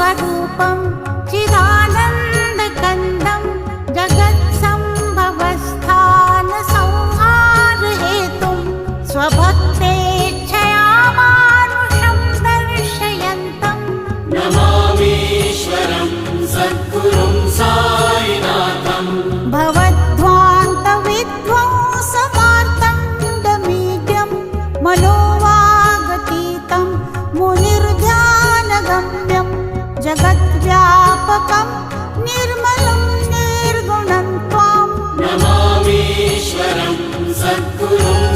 स्वरूपं चिदानन्दकन्दं जगत्सम्भवस्थानसंहारहेतुं स्वभक्तेच्छया मानुषं दर्शयन्तं नमामीश्वरं सद्गुरुं साईनाथं भवद्ध्वान्तविध्वंसमार्तण्डमीड्यं मनोवागतीतं मुनिर्ध्यानगम्यं जगद्व्यापकं निर्मलं निर्गुणं त्वां नमामीश्वरं सद्गुरुं